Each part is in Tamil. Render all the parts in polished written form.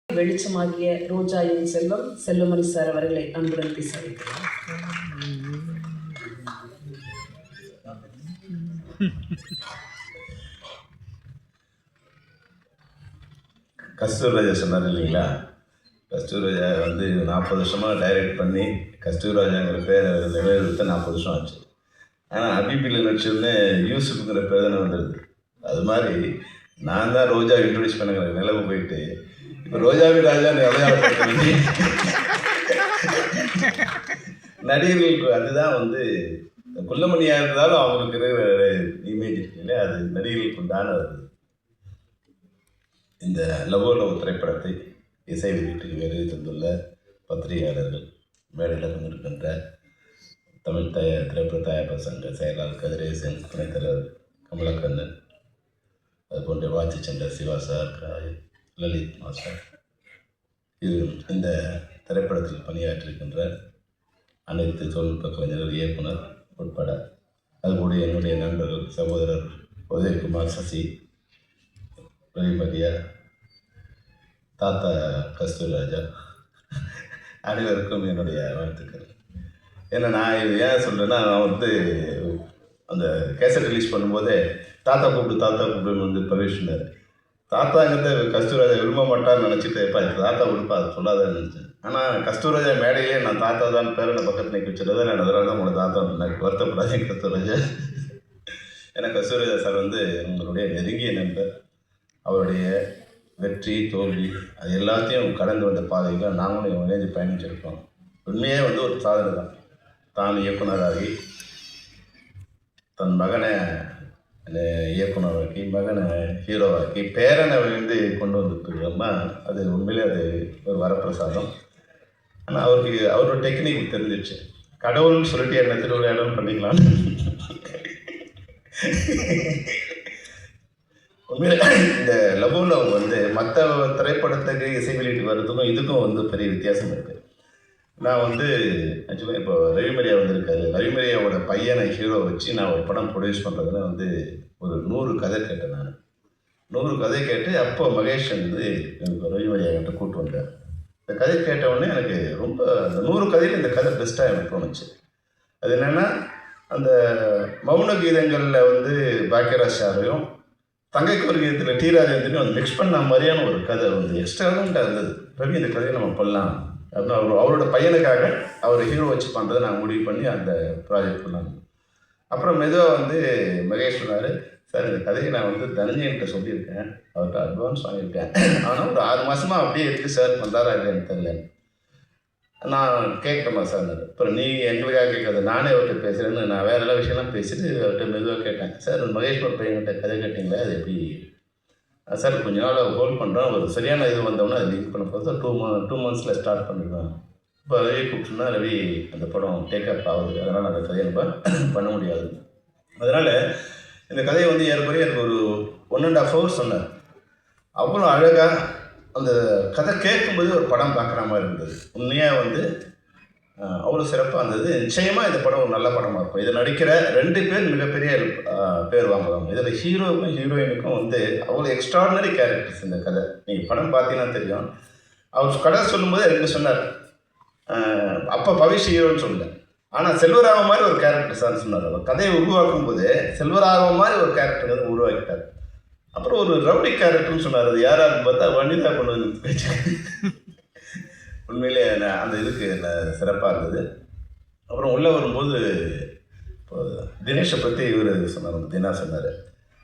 வெளிச்சமாகிய ரோஜா என் செல்வம் செல்வமணி சார் அவர்களை அன்புடன் பேச வைக்கிறார். கஸ்தூர்ராஜா சொன்னார் இல்லைங்களா, கஸ்தூர்ராஜா 40 வருஷமாக டைரக்ட் பண்ணி கஸ்தூர்ராஜாங்கிற பேரை நிலைநிறுத்த 40 வருஷம் ஆச்சு. ஆனால் அபிபியில் நடிச்சதுன்னு யூசுஃபுங்கிற பேர் தானே வந்துடுது. அது மாதிரி நான் தான் ரோஜா இன்ட்ரடியூஸ் பண்ணுங்கிற நிலவு போயிட்டு இப்போ ரோஜாவி ராஜா அடையாளப்படுத்தி நடிகர்களுக்கு அதுதான் குள்ளமணியாக இருந்தாலும் அவங்களுக்கு இருக்கிற இமேஜ் இருக்குல்ல, அது நடிகர்களுக்கு உண்டான இந்த லவ் திரைப்படத்தை இசை வெளியீட்டுக்கு வருகை தந்துள்ள பத்திரிகையாளர்கள், மேடையில் இருக்கின்ற தமிழ் திரைப்பட தயாரிப்பு சங்க செயலாளர் கதிரேசன், துணைத் தலைவர் கமலக்கண்ணன், அதுபோன்ற வாட்சி சென்ற சிவா சார், லலித் மாஸ்டர், இந்த திரைப்படத்தில் பணியாற்றிருக்கின்ற அனைத்து தொழில்நுட்ப கலைஞர்கள், இயக்குனர் உட்பட, அதுபோல என்னுடைய நண்பர்கள், சகோதரர் உதயகுமார், சசி, ரவிமரியா, தாத்தா கஸ்தூர்ராஜா, அனைவருக்கும் என்னுடைய வாழ்த்துக்கள். ஏன்னா நான் இது ஏன் சொல்கிறேன்னா, நான் அந்த கேசட் ரிலீஸ் பண்ணும்போதே தாத்தா கூப்பிடுன்னு பவிஷ்னார். தாத்தாங்கிறத கஸ்தூர்ராஜா விரும்ப மாட்டார்னு நினச்சிட்டு தாத்தா கொடுப்பா அது சொல்லாதான்னு நினச்சேன். ஆனால் கஸ்தூர்ராஜா மேடையிலே நான் தாத்தா தான் பேரை நான் பக்கத்தில் நிற்க வச்சுருந்தா நான் அதனால தான் உங்களை தாத்தா எனக்கு வருத்தப்படாதே கஸ்தூர்ராஜா. ஏன்னா கஸ்தூர்ராஜா சார் உங்களுடைய நெருங்கிய நண்பர். அவருடைய வெற்றி தோல்வி அது எல்லாத்தையும் கடந்து வந்த பாதையில் நாங்களும் இணைஞ்சு பயணிச்சிருக்கோம். உண்மையே ஒரு சாதனை தான். தான் இயக்குனராகி தன் மகனை இயக்குனராக்கி, மகனை ஹீரோவாக்கி, பேரனை கொண்டு வந்துருக்கோம்னா அது உண்மையிலே அது ஒரு வரப்பிரசாதம். ஆனால் அவரோட டெக்னிக் தெரிஞ்சிடுச்சு. கடவுள்னு சொல்லிட்டு என்ன திருவிழா இடம் பண்ணிக்கலாம். உண்மையில இந்த லவ்வில் மற்ற திரைப்படத்துக்கு இசை வெளியீட்டு வர்றதுக்கும் இதுக்கும் பெரிய வித்தியாசம் இருக்குது. நான் ஆக்சுவலாக இப்போ ரவிமரியா வந்திருக்காரு. ரவிமரியாவோட பையனை ஹீரோ வச்சு நான் ஒரு படம் ப்ரொடியூஸ் பண்ணுறதுல ஒரு 100 கதை கேட்டேன். நான் 100 கதை கேட்டு அப்போ மகேஷ் எனக்கு ரவிமரியா கிட்ட கூப்பிட்டு வந்தார். இந்த கதை கேட்டவுடனே எனக்கு ரொம்ப அந்த 100 கதையில் இந்த கதை பெஸ்ட்டாக எனக்கு தோணுச்சு. அது என்னென்னா, அந்த மௌன கீதங்களில் பாக்கியராஜ் சாரையும் தங்கைக்கு ஒரு கீதத்தில் டி ராஜேந்திரனையும் மிக்ஸ் பண்ண மாதிரியான ஒரு கதை எக்ஸ்ட்ராவாக இருந்தது. ரவி இந்த கதையை நம்ம பண்ணலாம் அப்படின்னு அவரோட பையனுக்காக அவர் ஹீரோ வச்சு பண்ணுறதை நான் முடிவு பண்ணி அந்த ப்ராஜெக்ட் பண்ணாங்க. அப்புறம் மெதுவாக மகேஷ் சொன்னார், சார் இந்த கதையை நான் தனஞ்சயன்கிட்ட சொல்லியிருக்கேன், அவர்கிட்ட அட்வான்ஸ் வாங்கியிருக்கேன், ஆனால் ஒரு 6 மாதமாக அப்படியே இருக்குது சார், பண்ணுறாரா இல்லைன்னு தெரியல. நான் கேட்கணுமா சார்? அப்புறம் நீ எங்களுக்காக கேட்காத, நானே அவர்கிட்ட பேசுகிறேன்னு நான் வேறு எல்லா விஷயம்லாம் பேசிட்டு அவர்கிட்ட மெதுவாக கேட்டேன். சார் மகேஷ் ஒரு பையன்கிட்ட கதை கேட்டிங்களே, அது எப்படி சார்? கொஞ்ச நாள் ஹோல்ட் பண்ணுறோம், ஒரு சரியான இது வந்தோம்னா அது லிங்க் பண்ண போது 2 மந்த்ஸில் ஸ்டார்ட் பண்ணிடுவேன். இப்போ ரவி கூப்பிட்டுனா ரவி அந்த படம் டேக்அப் ஆகுது, அதனால் அந்த கதையை பண்ண முடியாது. அதனால் இந்த கதையை ஏறக்குறைய எனக்கு ஒரு 1.5 hours சொன்னார். அவ்வளோ அழகாக அந்த கதை கேட்கும்போது ஒரு படம் பார்க்குற மாதிரி இருந்தது. உண்மையாக அவ்வளோ சிறப்பாக இருந்தது. நிச்சயமாக இந்த படம் ஒரு நல்ல படமாக இருக்கும். இதில் நடிக்கிற 2 பேர் மிகப்பெரிய பேர் வாங்குவாங்க. இதில் ஹீரோவுக்கும் ஹீரோயினுக்கும் அவ்வளோ எக்ஸ்ட்ராடினரி கேரக்டர்ஸ். இந்த கதை நீங்கள் படம் பார்த்தீங்கன்னா தெரியும். அவர் கதை சொல்லும்போது எனக்கு சொன்னார், அப்போ பவிஷ் ஹீரோன்னு சொல்லலை, ஆனால் செல்வராகவன் மாதிரி ஒரு கேரக்டர் சார் சொன்னார். அவர் கதையை உருவாக்கும் போது செல்வராகவன் மாதிரி ஒரு கேரக்டர் உருவாக்கிட்டார். அப்புறம் ஒரு ரவுடி கேரக்டர்னு சொன்னார். அது யாராருன்னு பார்த்தா வனிதா கொண்டு வந்து பேச்சு. உண்மையிலே அந்த இதுக்கு சிறப்பாக இருந்தது. அப்புறம் உள்ளே வரும்போது இப்போ தினேஷை பற்றி இவர் சொன்னார், தினா சொன்னார்,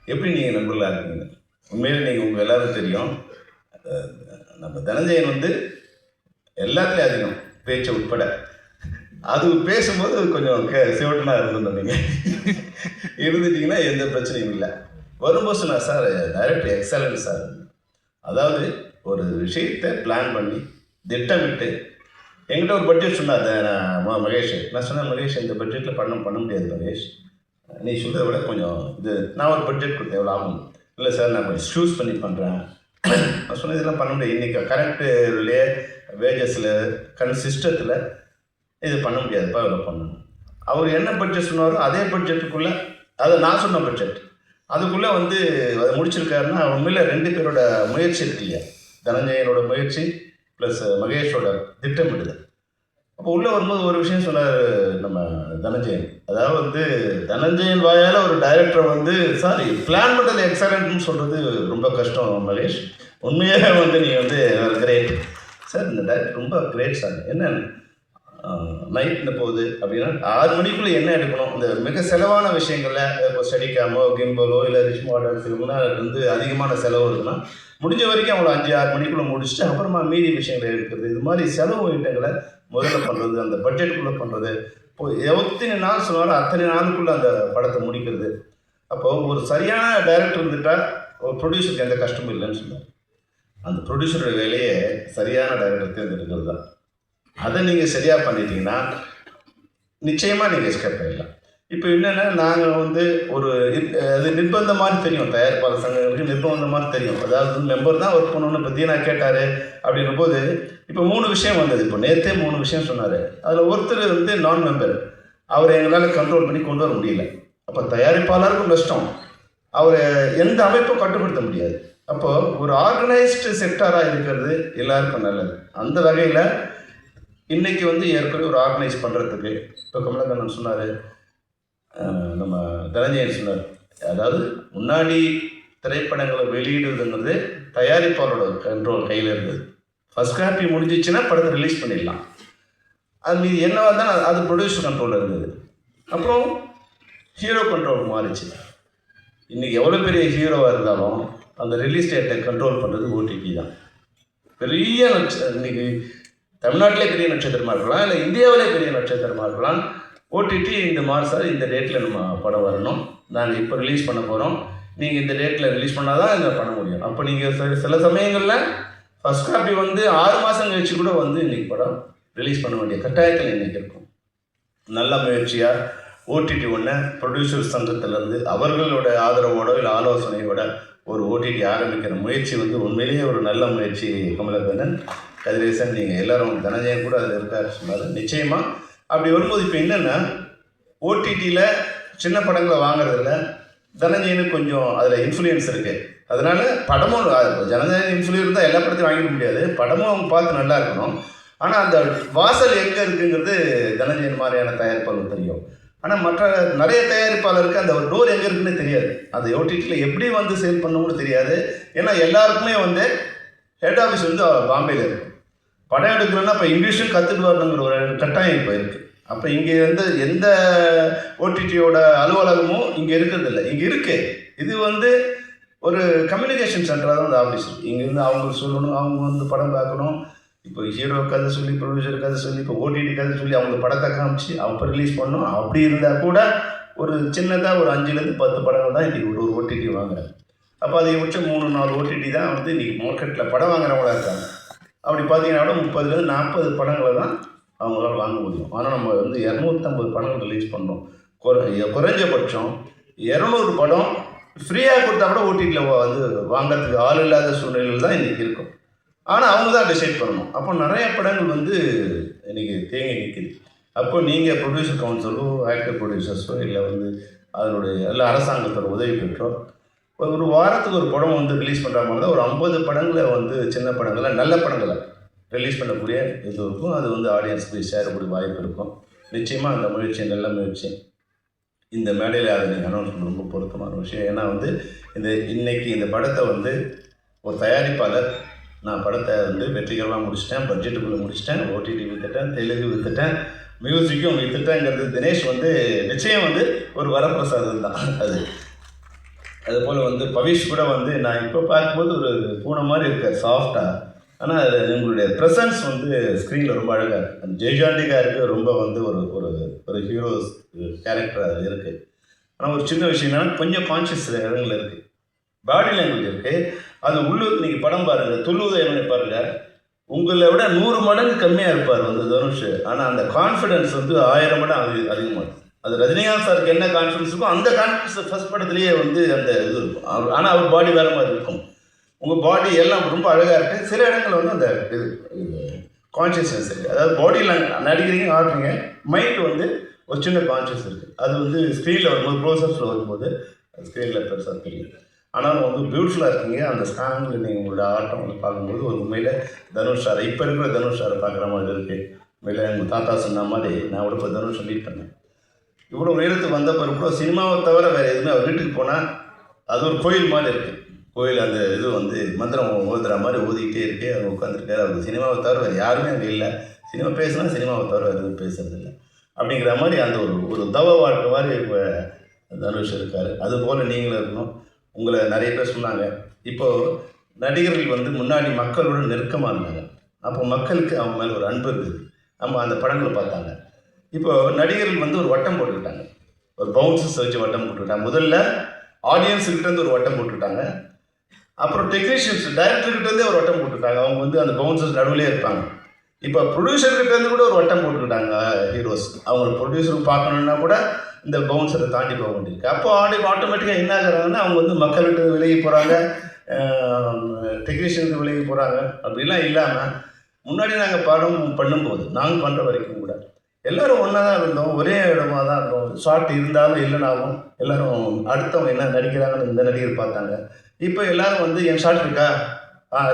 எப்படி நீங்கள் நண்பர்களாக இருக்கீங்க? உண்மையிலே நீங்கள் உங்கள் எல்லோரும் தெரியும், நம்ம தனஞ்சயன் எல்லாத்துலேயும் அதிகம் பேச்சை உட்பட. அது பேசும்போது கொஞ்சம் சிவட்டனாக இருந்துட்டீங்க. இருந்துட்டிங்கன்னா எந்த பிரச்சனையும் இல்லை. வரும்போது சொன்னார், சார் டைரக்டர் எக்ஸலன்ட் சார். அதாவது ஒரு விஷயத்தை பிளான் பண்ணி திட்டமிட்டு என்கிட்ட ஒரு பட்ஜெட் சொன்னார் மகேஷ். நான் சொன்னேன், மகேஷ் இந்த பட்ஜெட்டில் பண்ண முடியாது மகேஷ், நீ சொல்கிறத விட கொஞ்சம் நான் ஒரு பட்ஜெட் கொடுத்தேன், எவ்வளோ ஆகும்? இல்லை சார் நான் கொஞ்சம் சூஸ் பண்ணி பண்ணுறேன். நான் சொன்னது இதெல்லாம் பண்ண முடியாது, இன்றைக்கி கரெக்டுலேயே வேஜஸில் சிஸ்டத்தில் இது பண்ண முடியாதுப்பா, இவ்வளோ பண்ணணும். அவர் என்ன பட்ஜெட் சொன்னாரோ அதே பட்ஜெட்டுக்குள்ளே, அதை நான் சொன்ன பட்ஜெட் அதுக்குள்ளே அதை முடிச்சிருக்காருன்னா உண்மையில் 2 பேரோட முயற்சி இருக்கு இல்லையா? தனஞ்சயனோட முயற்சி ப்ளஸ் மகேஷோட திட்டமிடுதல். அப்போ உள்ளே வரும்போது ஒரு விஷயம் சொன்னார் நம்ம தனஞ்சயன். அதாவது வந்து தனஞ்சயன் வாயால் ஒரு டைரக்டரை வந்து பிளான் பண்ணுறது எக்ஸலண்ட்னு சொல்கிறது ரொம்ப கஷ்டம் மகேஷ். உண்மையாக வந்து நீங்கள் வந்து கிரேட் சார், இந்த டைரக்டர் ரொம்ப கிரேட் சார். என்ன நைட்டில் போகுது அப்படின்னா 6 மணிக்குள்ளே என்ன எடுக்கணும், இந்த மிக செலவான விஷயங்களில் இப்போ ஸ்டடிக்காமோ கிம்பலோ இல்லை ரிச் மாடல் ஃபிலிம்னா அதுக்கு வந்து அதிகமான செலவு இருக்குன்னா முடிஞ்ச வரைக்கும் அவங்கள 5-6 மணிக்குள்ளே முடிச்சுட்டு அப்புறமா மீதி விஷயங்களை எடுக்கிறது. இது மாதிரி செலவு ஐட்டங்களை முதல்ல பண்ணுறது, அந்த பட்ஜெட்டுக்குள்ளே பண்ணுறது. இப்போ எத்தனை நாள் சொன்னாலும் அத்தனை நாளுக்குள்ளே அந்த படத்தை முடிக்கிறது. அப்போது ஒரு சரியான டைரக்டர் இருந்துட்டால் ஒரு ப்ரொடியூசருக்கு எந்த கஷ்டமும் இல்லைன்னு சொன்னார். அந்த ப்ரொடியூசரோட வேலையை சரியான டைரக்டர் தேர்ந்தெடுக்கிறது தான். அதை நீங்கள் சரியாக பண்ணிட்டீங்கன்னா நிச்சயமாக நீங்கள் எஸ்கேப் ஆகிடலாம். இப்போ என்னென்னா நாங்கள் வந்து ஒரு அது நிர்பந்தம் மாதிரி தெரியும், தயாரிப்பாளர் சங்கங்களுக்கு நிர்பந்தம் மாதிரி தெரியும். அதாவது மெம்பர் தான் ஒர்க் பண்ணணும்னு பற்றி நான் கேட்டார். அப்படின்னும் போது இப்போ 3 விஷயம் வந்தது. இப்போ நேற்றே 3 விஷயம் சொன்னார். அதில் ஒருத்தர் வந்து நான் மெம்பர், அவரை எங்களால் கண்ட்ரோல் பண்ணி கொண்டு வர முடியல. அப்போ தயாரிப்பாளருக்கும் நஷ்டம், அவரை எந்த அமைப்பும் கட்டுப்படுத்த முடியாது. அப்போது ஒரு ஆர்கனைஸ்டு செக்டாராக இருக்கிறது எல்லாருக்கும் நல்லது. அந்த வகையில் இன்றைக்கி வந்து ஏற்கனவே ஒரு ஆர்கனைஸ் பண்ணுறதுக்கு இப்போ கமலக்கண்ணன் சொன்னார், நம்ம தனஞ்சயன் சொன்னார். அதாவது முன்னாடி திரைப்படங்களை வெளியிடுறதுங்கிறது தயாரிப்பாளரோட கண்ட்ரோல் கையில் இருந்தது. ஃபஸ்ட் காப்பி முடிஞ்சிச்சுன்னா படத்தை ரிலீஸ் பண்ணிடலாம். அது மீது என்னவாக இருந்தால் அது ப்ரொடியூசர் கண்ட்ரோலில் இருந்தது. அப்புறம் ஹீரோ கண்ட்ரோல் மாறிச்சு. இன்றைக்கி எவ்வளோ பெரிய ஹீரோவாக இருந்தாலும் அந்த ரிலீஸ் டேட்டை கண்ட்ரோல் பண்ணுறது ஓடிடி தான். பெரிய இன்றைக்கி தமிழ்நாட்டிலே பெரிய நட்சத்திரமாக இருக்கலாம், இல்லை இந்தியாவிலே பெரிய நட்சத்திரமாக இருக்கலாம். ஓடிடி இந்த மாதம் இந்த டேட்டில் நம்ம படம் வரணும், நாங்கள் இப்போ ரிலீஸ் பண்ண போகிறோம், நீங்கள் இந்த டேட்டில் ரிலீஸ் பண்ணால் தான் இதை பண்ண முடியும். அப்போ நீங்கள் சில சமயங்களில் ஃபஸ்ட் காப்பி வந்து 6 மாதம் கழிச்சு கூட வந்து இன்றைக்கி படம் ரிலீஸ் பண்ண வேண்டிய கட்டாயத்தில் இன்றைக்கி இருக்கும். நல்ல முயற்சியாக ஓடிடி ஒன்று ப்ரொடியூசர் சங்கத்திலேருந்து அவர்களோட ஆதரவோட இல்லை ஆலோசனையோட ஒரு ஓடிடி ஆரம்பிக்கிற முயற்சி வந்து உண்மையிலேயே ஒரு நல்ல முயற்சி. கமலக்கண்ணன், கதிரேசன், நீங்கள் எல்லோரும், தனஞ்சயன் கூட அதில் இருக்கார் சொன்னார். நிச்சயமாக அப்படி வரும்போது இப்போ என்னென்னா ஓடிடியில் சின்ன படங்களை வாங்குறதில்ல தனஞ்சயனுக்கு கொஞ்சம் அதில் இன்ஃப்ளூயன்ஸ் இருக்குது. அதனால் படமும் ஜனஞ்சயன் இன்ஃப்ளூயன்ஸ் தான் எல்லா படத்தையும் வாங்கிட முடியாது, படமும் அவங்க பார்த்து நல்லா இருக்கணும். ஆனால் அந்த வாசல் எங்கே இருக்குங்கிறது தனஞ்சயன் மாதிரியான தயாரிப்பாளர் தெரியும். ஆனால் மற்ற நிறைய தயாரிப்பாளருக்கு அந்த ஒரு டோர் எங்கே இருக்குன்னு தெரியாது. அந்த ஓடிடியில் எப்படி வந்து சேல் பண்ணணும்னு தெரியாது. ஏன்னா எல்லாருக்குமே வந்து ஹெட் ஆஃபீஸ் வந்து பாம்பேயில் இருக்கும். படம் எடுக்கணும்னா இப்போ இங்கிலீஷும் கற்றுட்டு வரணுங்கிற ஒரு கட்டாயம் இப்போ இருக்குது. அப்போ இங்கே வந்து எந்த ஓடிடியோட அலுவலகமும் இங்கே இருக்கிறதில்ல. இங்கே இருக்குது, இது வந்து ஒரு கம்யூனிகேஷன் சென்டராக தான் அந்த ஆஃபீஸ். இங்கேருந்து அவங்க சொல்லணும், அவங்க வந்து படம் பார்க்கணும். இப்போ ஹீரோ கதை சொல்லி, ப்ரொடியூசர் கதை சொல்லி, இப்போ ஓடிடி கதை சொல்லி அவங்க படத்தை காமிச்சு அவங்க ரிலீஸ் பண்ணணும். அப்படி இருந்தால் கூட ஒரு சின்னதாக ஒரு 5லேருந்து 10 படங்கள் தான் இன்றைக்கி ஒரு ஓடிடி வாங்குறாங்க. அப்போ அதிகபட்சம் 3-4 ஓடிடி தான் வந்து இன்றைக்கி மார்க்கெட்டில் படம் வாங்குறவங்களா இருக்காங்க. அப்படி பார்த்தீங்கன்னா கூட 30லேருந்து 40 படங்களை தான் அவங்களால வாங்க முடியும். ஆனால் நம்ம வந்து 250 படங்கள் ரிலீஸ் பண்ணோம். குறைஞ்சபட்சம் 200 படம் ஃப்ரீயாக கொடுத்தா கூட ஓடிடியில் வந்து வாங்கிறதுக்கு ஆள் இல்லாத சூழ்நிலையில் தான் இன்றைக்கி இருக்கும். ஆனால் அவங்க தான் டிசைட் பண்ணணும். அப்போ நிறைய படங்கள் வந்து இன்றைக்கி தேங்கி நிற்கிது. அப்போ நீங்கள் ப்ரொடியூசர் கவுன்சிலோ ஆக்டர் ப்ரொடியூசர்ஸோ இல்லை வந்து அதனுடைய இல்லை அரசாங்கத்தோட உதவி பெற்றோ ஒரு வாரத்துக்கு ஒரு படம் வந்து ரிலீஸ் பண்ணுற மாதிரி தான் ஒரு 50 படங்களை வந்து சின்ன படங்களை நல்ல படங்களை ரிலீஸ் பண்ணக்கூடிய இது இருக்கும். அது வந்து ஆடியன்ஸ் போய் சேரக்கூடிய வாய்ப்பு இருக்கும். நிச்சயமாக அந்த முயற்சி நல்ல முயற்சி. இந்த மேடையில் அதை நீங்கள் அனௌன்ஸ் பண்ண ரொம்ப பொருத்தமான விஷயம். ஏன்னா வந்து இன்னைக்கு இந்த படத்தை வந்து ஒரு தயாரிப்பாளர், நான் படத்தை வந்து வெற்றிகரமாக முடிச்சிட்டேன், பட்ஜெட்டுக்குள்ளே முடிச்சிட்டேன், ஓடிடி விற்றுட்டேன், தெலுங்கு விற்றுட்டேன், மியூசிக்கும் விற்றுட்டேங்கிறது தினேஷ் வந்து நிச்சயம் வந்து ஒரு வரப்பிரசாதம் தான். அதுபோல் வந்து பவிஷ் கூட வந்து நான் இப்போ பார்க்கும்போது ஒரு பூனை மாதிரி இருக்கார் சாஃப்டாக. ஆனால் உங்களுடைய ப்ரெசன்ஸ் வந்து ஸ்க்ரீனில் ரொம்ப அழகாக இருக்குது. அந்த ஜெய்சாண்டிகாருக்கு ரொம்ப வந்து ஒரு ஒரு ஒரு ஹீரோஸ் கேரக்டர் அது இருக்குது. ஆனால் ஒரு சின்ன விஷயம் என்னன்னா கொஞ்சம் கான்ஷியஸ் இடங்கள் இருக்குது, பாடி லாங்குவேஜ் இருக்குது. அது உள்ளூர் நீங்கள் படம் பாருங்கள், துள்ளுவதை பாருங்கள், உங்களை விட 100 மடங்கு கம்மியாக இருப்பார் வந்து தனுஷ். ஆனால் அந்த கான்ஃபிடென்ஸ் வந்து 1000 மடங்கு அதிகமாக இருக்கும். அது ரஜினிகாந்த் சாருக்கு என்ன கான்ஃபிடன்ஸ் இருக்கும் அந்த கான்ஃபிடன்ஸ் ஃபஸ்ட் படத்துலேயே வந்து அந்த இது இருக்கும். ஆனால் அவர் பாடி வேறு மாதிரி இருக்கும். உங்கள் பாடி எல்லாம் ரொம்ப அழகாக இருக்குது. சில இடங்கள் வந்து அந்த இது கான்ஷியஸ்னஸ் இருக்குது. அதாவது பாடியில் நடிக்கிறீங்க, ஆடுறீங்க, மைண்ட் வந்து ஒரு சின்ன கான்ஷியஸ் இருக்குது. அது வந்து ஸ்க்ரீனில் வரும்போது க்ளோஸ்அப்ஸில் வரும்போது ஸ்க்ரீனில் பெருசாக தெரியும். ஆனாலும் வந்து பியூட்டிஃபுல்லாக இருக்கீங்க. அந்த ஸ்காங்கில் நீங்கள் உங்களோட ஆட்டம் வந்து பார்க்கும்போது ஒரு உண்மையில் தனுஷ் சாரை இப்போ இருக்கிற தனுஷ் சாரை பார்க்குற மாதிரி இருக்குது. உண்மையில் எங்கள் தாத்தா சொன்ன மாதிரி நான் கூட இப்போ தனுஷை மீட் பண்ணேன். இவ்வளோ உயரத்துக்கு வந்த பிறகு கூட சினிமாவை தவிர வேறு எதுவுமே அவர் வீட்டுக்கு போனால் அது ஒரு கோயில் மாதிரி இருக்குது. கோயில் அந்த இது வந்து மந்திரம் ஓதுற மாதிரி ஓதிக்கிட்டே இருக்கு. அவர் உட்காந்துருக்காரு. அவர் சினிமாவை தவிர வேறு யாருமே அங்கே இல்லை. சினிமா பேசுனா சினிமாவை தவிர வேறு எதுவும் பேசுறதில்லை அப்படிங்கிற மாதிரி அந்த ஒரு தவ வாழ்க்கை மாதிரி இப்போ தனுஷ் இருக்கார். அதுபோல் நீங்களும் இருக்கணும். உங்களை நிறைய பேர் சொன்னாங்க. இப்போது நடிகர்கள் வந்து முன்னாடி மக்களோட நெருக்கமாக இருந்தாங்க. அப்போ மக்களுக்கு அவங்க மேலே ஒரு அன்பு இருக்குது. நம்ம அந்த படங்களை பார்த்தாங்க. இப்போது நடிகர்கள் வந்து ஒரு வட்டம் போட்டுக்கிட்டாங்க. ஒரு பவுன்சர்ஸ் வச்சு வட்டம் போட்டுக்கிட்டாங்க. முதல்ல ஆடியன்ஸுக்கிட்டேருந்து ஒரு வட்டம் போட்டுக்கிட்டாங்க. அப்புறம் டெக்னீஷியன்ஸ் டைரக்டர்கிட்டேருந்தே ஒரு வட்டம் போட்டுக்கிட்டாங்க. அவங்க வந்து அந்த பவுன்சர்ஸ் நடுவிலே இருப்பாங்க. இப்போ ப்ரொடியூசர்கிட்டேருந்து கூட ஒரு வட்டம் போட்டுக்கிட்டாங்க ஹீரோஸ். அவங்க ப்ரொடியூசருக்கு பார்க்கணுன்னா கூட இந்த பவுன்சரை தாண்டி போக வேண்டியிருக்கு. அப்போ ஆட்டோமேட்டிக்காக என்ன ஆகுறாங்கன்னா அவங்க வந்து மக்கள்கிட்ட விலகி போகிறாங்க, டெக்னீஷியனுக்கு விலகி போகிறாங்க. அப்படிலாம் இல்லாமல் முன்னாடி நாங்கள் படம் பண்ணும்போது நாங்கள் பண்ணுற வரைக்கும் கூட எல்லோரும் ஒன்றா தான் இருந்தோம். ஒரே இடமா தான் இருந்தோம். ஷார்ட் இருந்தாலும் இல்லைனாலும் எல்லோரும் அடுத்தவங்க என்ன நடிக்கிறாங்கன்னு இந்த நடிகர் பார்த்தாங்க. இப்போ எல்லோரும் வந்து என் ஷார்ட் இருக்கா,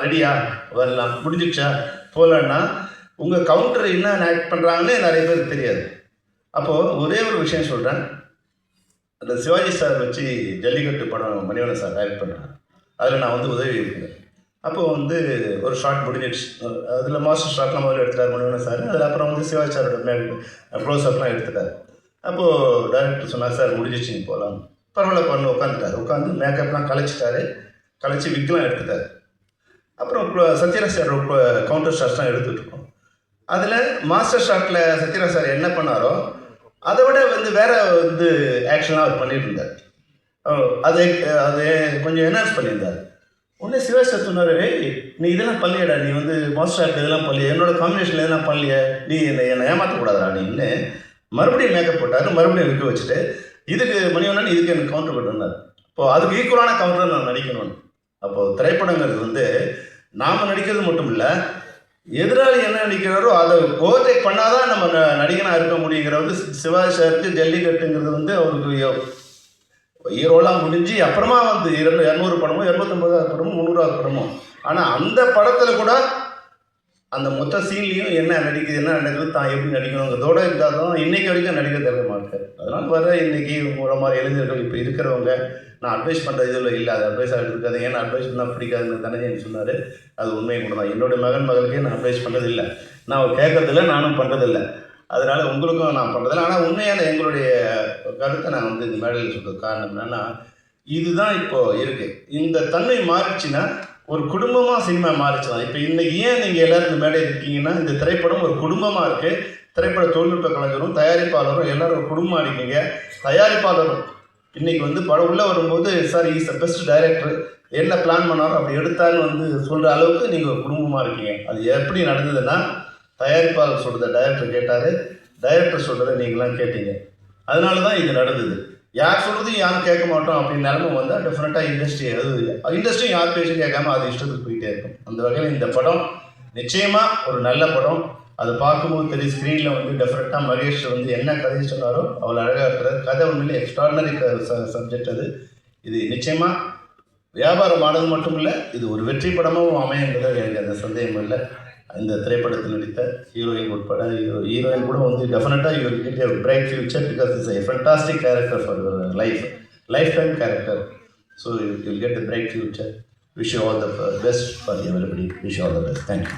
ரெடியா, வரலாம், முடிஞ்சிடுச்சா, போகலான்னா உங்கள் கவுண்டர் என்ன ஆக்ட் பண்ணுறாங்கன்னே நிறைய பேருக்கு தெரியாது. அப்போது ஒரே ஒரு விஷயம் சொல்கிறேன். அந்த சிவாஜி சார் வச்சு ஜல்லிக்கட்டு படம் மணிவண்ணன் சார் டைரக்ட் பண்ணுறாங்க. அதில் நான் வந்து உதவி இருக்கிறேன். அப்போது வந்து ஒரு ஷார்ட் முடிஞ்சிடுச்சு. அதில் மாஸ்டர் ஷார்ட்லாம் முதல்ல எடுத்துட்டார் மணிவண்ணன் சார். அதில் அப்புறம் வந்து சிவாஜி சாரோட க்ளோஸ்அப்லாம் எடுத்துட்டார். அப்போது டைரக்டர் சொன்னார், சார் முடிஞ்சிச்சு நீ போகலாம். பரவாயில்ல பண்ணு உட்காந்துட்டார். உட்காந்து மேக்கப்லாம் கலைச்சிட்டாரு. கலைச்சி விக்லாம் எடுத்துட்டார். அப்புறம் சத்யராஜ் சார் கவுண்டர் ஷாட்ஸ்லாம் எடுத்துகிட்ருக்கோம். அதில் மாஸ்டர் ஷாட்டில் சத்யராஜ் சார் என்ன பண்ணாரோ அதை விட வந்து வேறு வந்து ஆக்ஷனாக அவர் பண்ணிட்டு இருந்தார். அதை கொஞ்சம் என்ஹான்ஸ் பண்ணியிருந்தார். உடனே சிவாஜி சார் சொன்னார், நீ இதெல்லாம் பண்ணலையடா, நீ வந்து மாஸ்டர் ஷாட் இதெல்லாம் பண்ணலையே, என்னோட காம்பினேஷனில் இதெல்லாம் பண்ணலையே, நீ என்னை ஏமாற்றக்கூடாதா நீன்னு மறுபடியும் மேக்கப் போட்டார். மறுபடியும் விற்க வச்சுட்டு இதுக்கு மணிவண்ணன் இதுக்கு எனக்கு கவுண்டர் பண்ணுனார். இப்போது அதுக்கு ஈக்குவலான கவுண்டர் நான் நடிக்கணும்னு. அப்போது திரைப்படங்கிறது வந்து நாம் நடிக்கிறது மட்டும் இல்லை, எதிராளி என்ன நடிக்கிறாரோ அதை ஓவர்டேக் பண்ணாதான் நம்ம நடிகனாக இருக்க முடியுங்கிற வந்து சிவாஜி சாருக்கு ஜல்லிக்கட்டுங்கிறது வந்து அவருக்கு ஹீரோலாம் முடிஞ்சு அப்புறமா வந்து 200 படமோ 250 படமோ 300 படமோ. ஆனால் அந்த படத்தில் கூட அந்த மொத்த சீன்லேயும் என்ன நடக்குது தான் எப்படி நடிக்கணுங்கிறதோடு இருந்தால் தான் இன்றைக்கி வரைக்கும் நடிக்க தர மாட்டார். அதனால் வர இன்றைக்கி உங்களை மாதிரி இளைஞர்கள் இப்போ இருக்கிறவங்க நான் அட்வைஸ் பண்ணுற இதில் இல்லை, அது அட்வைஸாக எடுத்துக்காது. ஏன்னா அட்வைஸ் பண்ணால் பிடிக்காதுன்னு தனஞ்சயன் சொன்னார். அது உண்மையை கூட தான். என்னோடய மகளுக்கே நான் அட்வைஸ் பண்ணுறதில்லை, நான் கேட்கறதில்ல, நானும் பண்ணுறதில்லை. அதனால் உங்களுக்கும் நான் பண்ணுறதில்லை. ஆனால் உண்மையான எங்களுடைய கருத்தை நான் வந்து இந்த மேடையில் சொல்கிறது காரணம் என்னென்னா, இதுதான் இப்போது இருக்குது. இந்த தன்மை மாறிச்சுன்னா ஒரு குடும்பமாக சினிமா மாறிச்சுதான். இப்போ இன்றைக்கி ஏன் நீங்கள் எல்லோரும் இந்த மேடையில் இருக்கீங்கன்னா, இந்த திரைப்படம் ஒரு குடும்பமாக இருக்குது. திரைப்பட தொழில்நுட்ப கலைஞரும் தயாரிப்பாளரும் எல்லோரும் ஒரு குடும்பமாக இருக்கீங்க. தயாரிப்பாளரும் இன்றைக்கி வந்து படம் உள்ளே வரும்போது sir is the best director, என்ன பிளான் பண்ணாரோ அப்படி எடுத்தாருன்னு வந்து சொல்கிற அளவுக்கு நீங்கள் ஒரு குடும்பமாக இருக்கீங்க. அது எப்படி நடந்ததுன்னா, தயாரிப்பாளர் சொல்கிறத டைரக்டர் கேட்டார், டைரக்டர் சொல்கிறத நீங்களாம் கேட்டீங்க. அதனால தான் இது நடந்தது. யார் சொல்கிறதையும் யாரும் கேட்க மாட்டோம் அப்படின்னு நிலமை வந்தால் டெஃபினட்டாக இண்டஸ்ட்ரியும் யார் பேச்சும் கேட்காம அது இஷ்டத்துக்கு போயிட்டே இருக்கும். அந்த வகையில் இந்த படம் நிச்சயமாக ஒரு நல்ல படம். அதை பார்க்கும்போது தெரியும். ஸ்க்ரீனில் வந்து டெஃபினட்டாக மகேஷ் வந்து என்ன கதையை சொன்னாரோ அவ்வளோ அழகாக இருக்கிறது. கதை உண்மையிலே எக்ஸ்ட்ராடனரி சப்ஜெக்ட் அது. இது நிச்சயமாக வியாபாரமானது மட்டும் இல்லை, இது ஒரு வெற்றி படமாகவும் அமையுங்கிறது எனக்கு அந்த சந்தேகம் இல்லை. இந்த திரைப்படத்தில் நடித்த ஹீரோயின் உட்பட ஹீரோயின் கூட வந்து டெஃபினட்டாக you will get a bright future because it's a fantastic character for your life time character. So you will get a bright future. Wish you all the best for everybody. Wish you all the best. Thank you.